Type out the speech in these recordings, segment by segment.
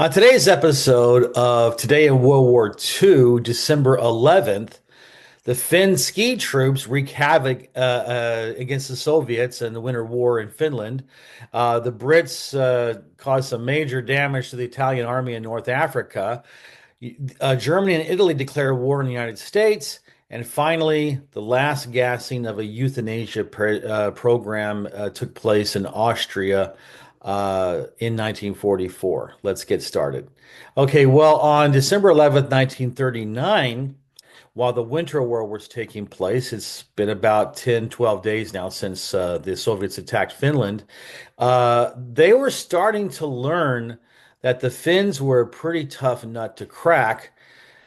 On today's episode of Today in World War II, December 11th, the Finn ski troops wreak havoc against the Soviets in the Winter War in Finland. The Brits caused some major damage to the Italian army in North Africa. Germany and Italy declared war on the United States. And finally, the last gassing of a euthanasia program took place in Austria in 1944. Let's get started. Okay, well, on December 11th, 1939, while the Winter War was taking place, it's been about 10, 12 days now since the Soviets attacked Finland. They were starting to learn that the Finns were a pretty tough nut to crack.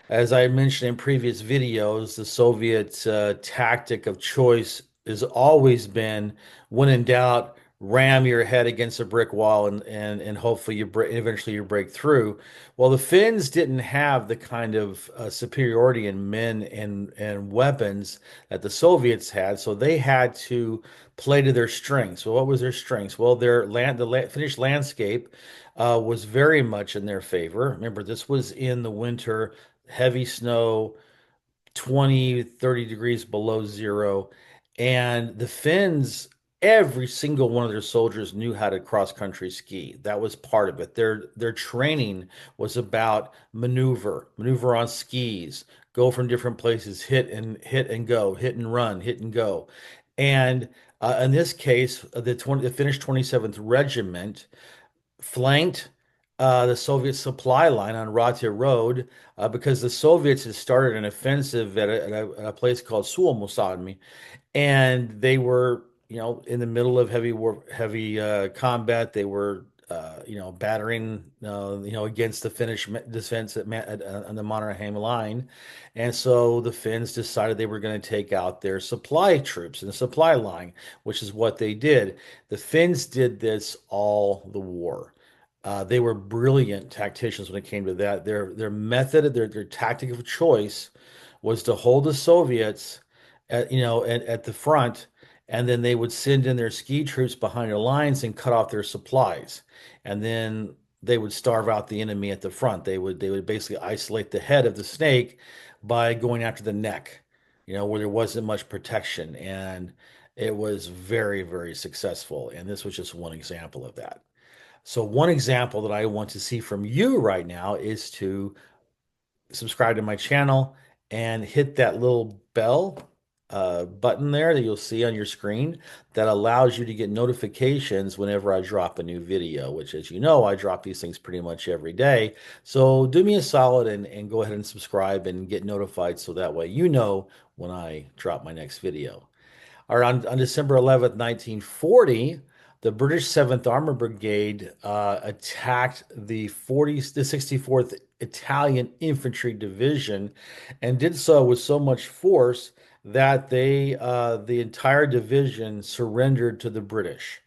As I mentioned in previous videos, the Soviet tactic of choice has always been, when in doubt, ram your head against a brick wall and hopefully eventually you break through. Well, the Finns didn't have the kind of superiority in men and weapons that the Soviets had, so they had to play to their strengths. Well, what was their strengths? Well, Finnish landscape was very much in their favor. Remember, this was in the winter, heavy snow, 20, 30 degrees below zero. And the Finns, every single one of their soldiers knew how to cross country ski. That was part of it. Their training was about maneuver on skis, go from different places, hit and go, hit and run, hit and go. And in this case, the Finnish 27th Regiment flanked the Soviet supply line on Rata Road because the Soviets had started an offensive at a place called Suomussalmi, and they were, in the middle of heavy combat. They were, battering, against the Finnish defense on the Mannerheim line, and so the Finns decided they were going to take out their supply troops in the supply line, which is what they did. The Finns did this all the war. They were brilliant tacticians when it came to that. Their method, their tactic of choice was to hold the Soviets at the front, and then they would send in their ski troops behind their lines and cut off their supplies. And then they would starve out the enemy at the front. They would basically isolate the head of the snake by going after the neck, where there wasn't much protection. And it was very, very successful. And this was just one example of that. So one example that I want to see from you right now is to subscribe to my channel and hit that little bell button there that you'll see on your screen that allows you to get notifications whenever I drop a new video, which, as you know, I drop these things pretty much every day. So do me a solid and go ahead and subscribe and get notified so that way you know when I drop my next video. On December 11th, 1940, the British 7th Armored Brigade attacked the 64th Italian Infantry Division and did so with so much force that the entire division surrendered to the British.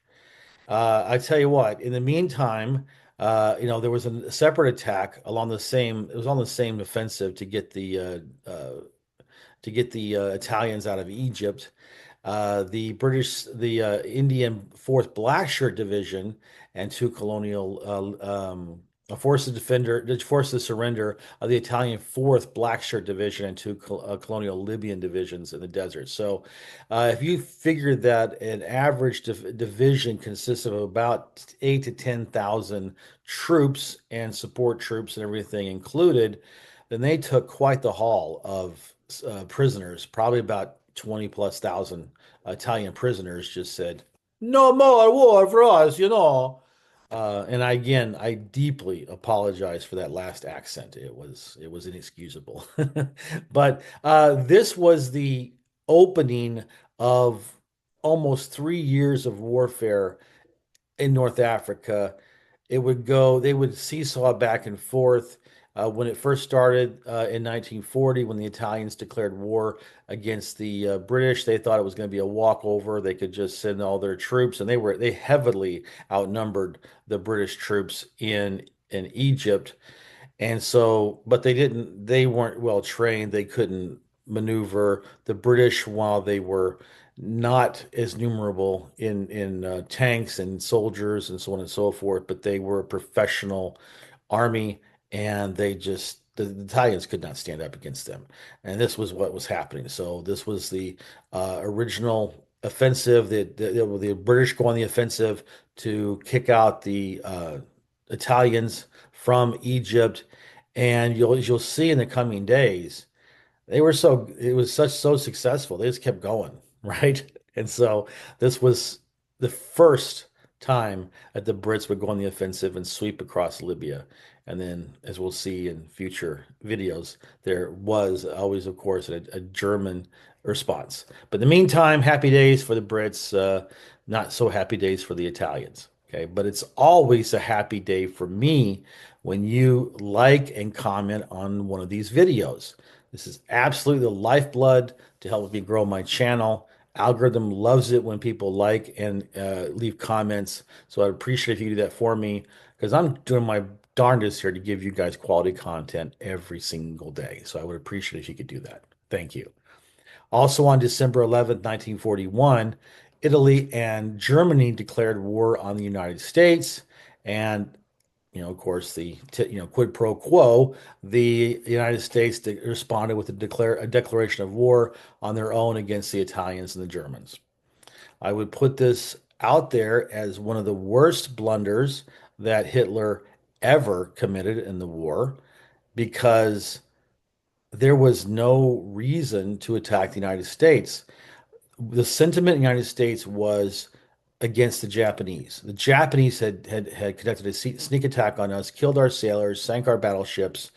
I tell you what, in the meantime, there was a separate attack it was on the same offensive to get the Italians out of Egypt. The Indian 4th Blackshirt Division and two colonial forced the surrender of the Italian 4th Blackshirt Division and two colonial Libyan divisions in the desert. So, if you figure that an average division consists of about 8 to 10,000 troops and support troops and everything included, then they took quite the haul of prisoners, probably about 20 plus thousand Italian prisoners just said, "No more war for us." And I deeply apologize for that last accent. It was inexcusable. But this was the opening of almost 3 years of warfare in North Africa. They would seesaw back and forth. When it first started in 1940, when the Italians declared war against the British, they thought it was going to be a walkover. They could just send all their troops, and they heavily outnumbered the British troops in Egypt. And so, but they weren't well trained. They couldn't maneuver. The British, while they were not as numerable in tanks and soldiers and so on and so forth, but they were professional army, and the Italians could not stand up against them. And this was what was happening. So this was the original offensive. The British go on the offensive to kick out the Italians from Egypt, and you'll see in the coming days it was so successful. They just kept going, right? And so this was the first time that the Brits would go on the offensive and sweep across Libya. And then, as we'll see in future videos, there was always, of course, a German response. But in the meantime, happy days for the Brits, not so happy days for the Italians. Okay, but it's always a happy day for me when you like and comment on one of these videos. This is absolutely the lifeblood to help me grow my channel. Algorithm loves it when people like and leave comments. So I'd appreciate if you do that for me because I'm doing my darndest here to give you guys quality content every single day. So I would appreciate if you could do that. Thank you. Also on December 11th, 1941, Italy and Germany declared war on the United States. And of course, quid pro quo, the United States responded with a declaration of war on their own against the Italians and the Germans. I would put this out there as one of the worst blunders that Hitler ever committed in the war because there was no reason to attack the United States. The sentiment in the United States was against the Japanese. The Japanese had conducted a sneak attack on us, killed our sailors, sank our battleships.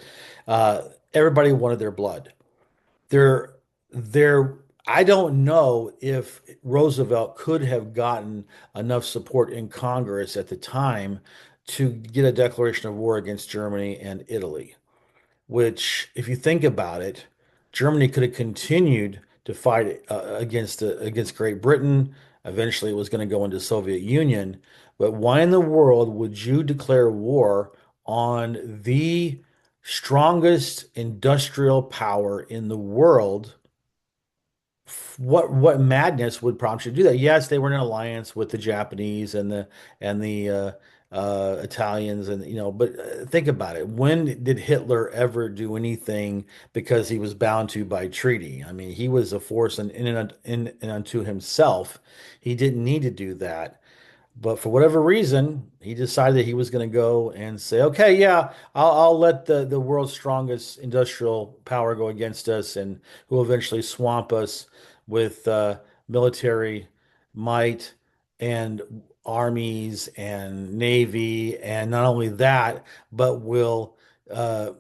Everybody wanted their blood. There, there. I don't know if Roosevelt could have gotten enough support in Congress at the time to get a declaration of war against Germany and Italy, which, if you think about it, Germany could have continued to fight against Great Britain. Eventually, it was going to go into Soviet Union. But why in the world would you declare war on the strongest industrial power in the world? What madness would prompt you to do that? Yes, they were in an alliance with the Japanese and the Italians, and but think about it. When did Hitler ever do anything because he was bound to by treaty? I mean, he was a force in and unto himself. He didn't need to do that. But for whatever reason, he decided that he was going to go and say, okay, yeah, I'll let the world's strongest industrial power go against us and who will eventually swamp us with military might and armies and navy. And not only that, but will, uh,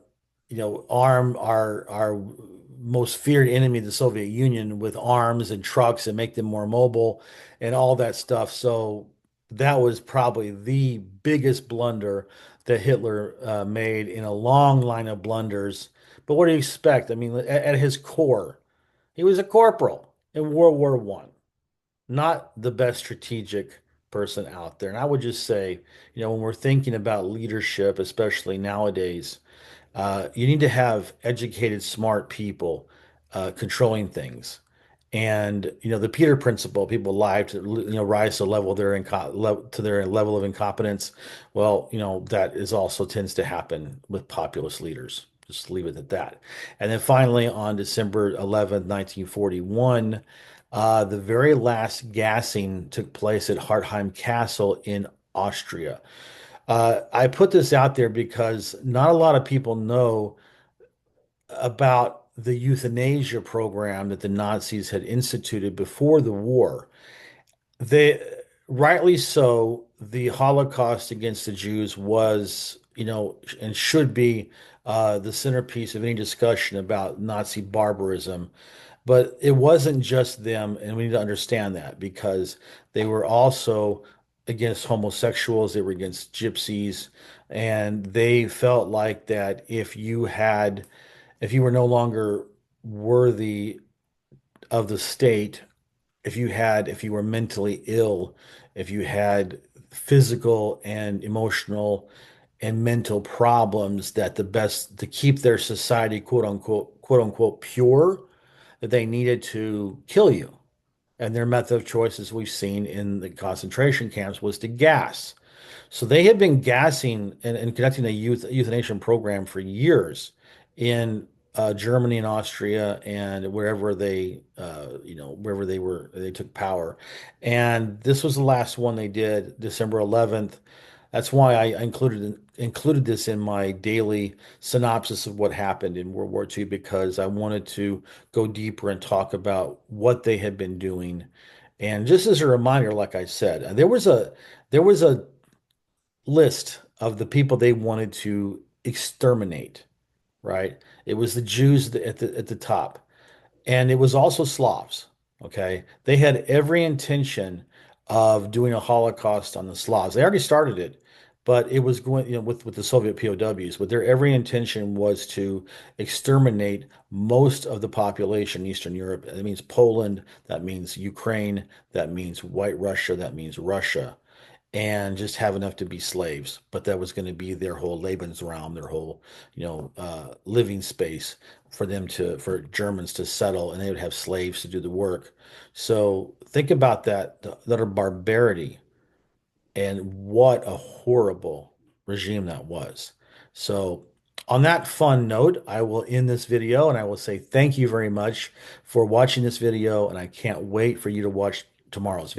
arm our most feared enemy, the Soviet Union, with arms and trucks and make them more mobile and all that stuff. So that was probably the biggest blunder that Hitler made in a long line of blunders. But what do you expect? I mean, at his core, he was a corporal in World War One, not the best strategic person out there. And I would just say, when we're thinking about leadership, especially nowadays, you need to have educated, smart people controlling things. And the Peter principle, people lie to rise to their level of incompetence. Well, that is also tends to happen with populist leaders. Just leave it at that. And then finally, on December 11th, 1941, the very last gassing took place at Hartheim Castle in Austria. I put this out there because not a lot of people know about the euthanasia program that the Nazis had instituted before the war. They, rightly so, the Holocaust against the Jews was, and should be the centerpiece of any discussion about Nazi barbarism. But it wasn't just them, and we need to understand that because they were also against homosexuals, they were against gypsies, and they felt like that if you were no longer worthy of the state, if you were mentally ill, if you had physical and emotional and mental problems, that the best to keep their society quote unquote pure, that they needed to kill you. And their method of choice, as we've seen in the concentration camps, was to gas. So they had been gassing and conducting a euthanasia program for years in Germany and Austria and wherever wherever they took power. And this was the last one they did, December 11th. That's why I included this in my daily synopsis of what happened in World War II, because I wanted to go deeper and talk about what they had been doing. And just as a reminder, like I said, there was a list of the people they wanted to exterminate, right? It was the Jews at the top, and it was also Slavs. Okay, they had every intention of doing a Holocaust on the Slavs. They already started it, but it was going, with the Soviet POWs. But their every intention was to exterminate most of the population in Eastern Europe. That means Poland, that means Ukraine, that means White Russia, that means Russia, and just have enough to be slaves. But that was going to be their whole Lebensraum, their whole, living space for Germans to settle, and they would have slaves to do the work. So think about that, that are barbarity, and what a horrible regime that was. So on that fun note, I will end this video and I will say thank you very much for watching this video, and I can't wait for you to watch tomorrow's video.